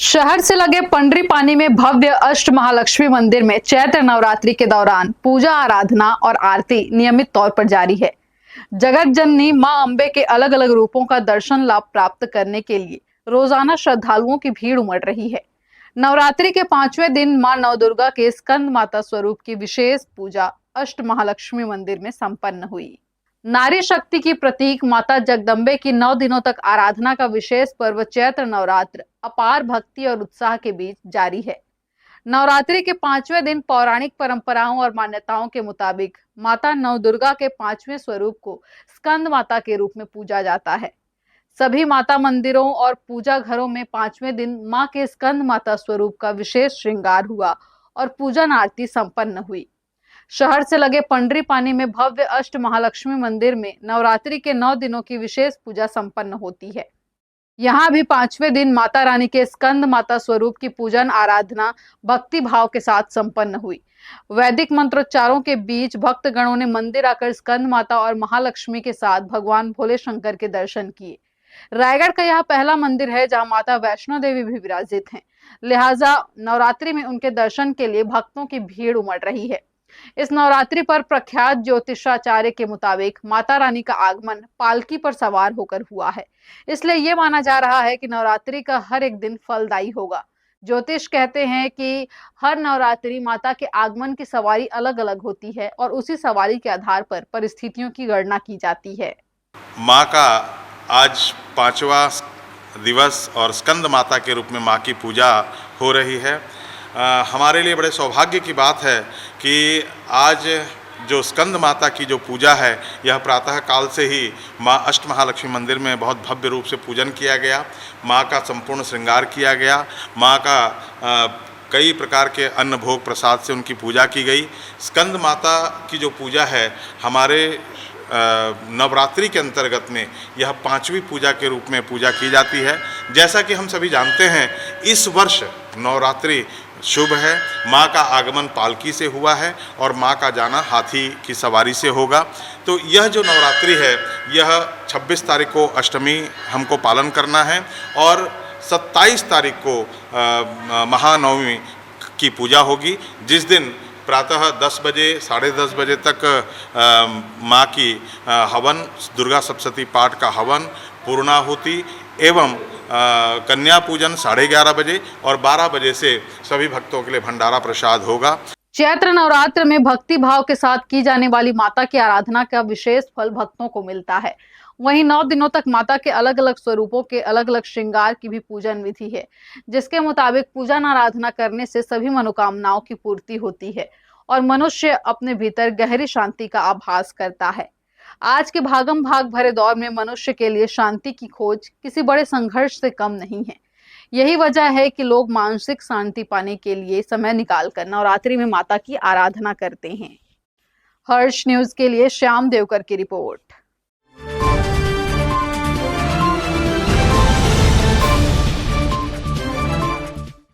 शहर से लगे पंडरी पानी में भव्य अष्ट महालक्ष्मी मंदिर में चैत्र नवरात्रि के दौरान पूजा आराधना और आरती नियमित तौर पर जारी है। जगत जननी मां अंबे के अलग अलग रूपों का दर्शन लाभ प्राप्त करने के लिए रोजाना श्रद्धालुओं की भीड़ उमड़ रही है। नवरात्रि के 5वें दिन मां नवदुर्गा के स्कंद माता स्वरूप की विशेष पूजा अष्ट महालक्ष्मी मंदिर में संपन्न हुई। नारी शक्ति की प्रतीक माता जगदम्बे की 9 दिनों तक आराधना का विशेष पर्व चैत्र नवरात्र अपार भक्ति और उत्साह के बीच जारी है। नवरात्रि के 5वें दिन पौराणिक परंपराओं और मान्यताओं के मुताबिक माता नवदुर्गा के 5वें स्वरूप को स्कंद माता के रूप में पूजा जाता है। सभी माता मंदिरों और पूजा घरों में 5वें दिन मां के स्कंद माता स्वरूप का विशेष श्रृंगार हुआ और पूजन आरती संपन्न हुई। शहर से लगे पंडरी पानी में भव्य अष्ट महालक्ष्मी मंदिर में नवरात्रि के 9 दिनों की विशेष पूजा संपन्न होती है। यहाँ भी 5वें दिन माता रानी के स्कंद माता स्वरूप की पूजन आराधना भक्ति भाव के साथ संपन्न हुई। वैदिक मंत्रोच्चारों के बीच भक्तगणों ने मंदिर आकर स्कंद माता और महालक्ष्मी के साथ भगवान भोले शंकर के दर्शन किए। रायगढ़ का यह पहला मंदिर है जहां माता वैष्णो देवी भी विराजित हैं, लिहाजा नवरात्रि में उनके दर्शन के लिए भक्तों की भीड़ उमड़ रही है। इस नवरात्रि पर प्रख्यात ज्योतिषाचार्य के मुताबिक माता रानी का आगमन पालकी पर सवार होकर हुआ है, इसलिए ये माना जा रहा है कि नवरात्रि का हर एक दिन फलदायी होगा। ज्योतिष कहते हैं कि हर नवरात्रि माता के आगमन की सवारी अलग अलग होती है और उसी सवारी के आधार पर परिस्थितियों की गणना की जाती है। माँ का आज 5वां दिवस और स्कंद माता के रूप में माँ की पूजा हो रही है। हमारे लिए बड़े सौभाग्य की बात है कि आज जो स्कंद माता की जो पूजा है यह प्रातः काल से ही माँ अष्ट महालक्ष्मी मंदिर में बहुत भव्य रूप से पूजन किया गया। माँ का संपूर्ण श्रृंगार किया गया। माँ का कई प्रकार के अन्न भोग प्रसाद से उनकी पूजा की गई। स्कंद माता की जो पूजा है हमारे नवरात्रि के अंतर्गत में यह 5वीं पूजा के रूप में पूजा की जाती है। जैसा कि हम सभी जानते हैं इस वर्ष नवरात्रि शुभ है। माँ का आगमन पालकी से हुआ है और माँ का जाना हाथी की सवारी से होगा। तो यह जो नवरात्रि है यह 26 तारीख को अष्टमी हमको पालन करना है और 27 तारीख को महानवमी की पूजा होगी, जिस दिन प्रातः 10 बजे 10:30 बजे तक माँ की हवन, दुर्गा सप्तशती पाठ का हवन, पूर्णाहुति एवं कन्या पूजन 11:30 बजे और 12 बजे से सभी भक्तों के लिए भंडारा प्रसाद होगा। चैत्र नवरात्र में भक्ति भाव के साथ की जाने वाली माता की आराधना का विशेष फल भक्तों को मिलता है। वहीं 9 दिनों तक माता के अलग अलग स्वरूपों के अलग अलग श्रृंगार की भी पूजन विधि है, जिसके मुताबिक पूजन आराधना करने से सभी मनोकामनाओं की पूर्ति होती है और मनुष्य अपने भीतर गहरी शांति का आभास करता है। आज के भागम भाग भरे दौर में मनुष्य के लिए शांति की खोज किसी बड़े संघर्ष से कम नहीं है। यही वजह है कि लोग मानसिक शांति पाने के लिए समय निकालकर नवरात्रि में माता की आराधना करते हैं। हर्ष न्यूज के लिए श्याम देवकर की रिपोर्ट।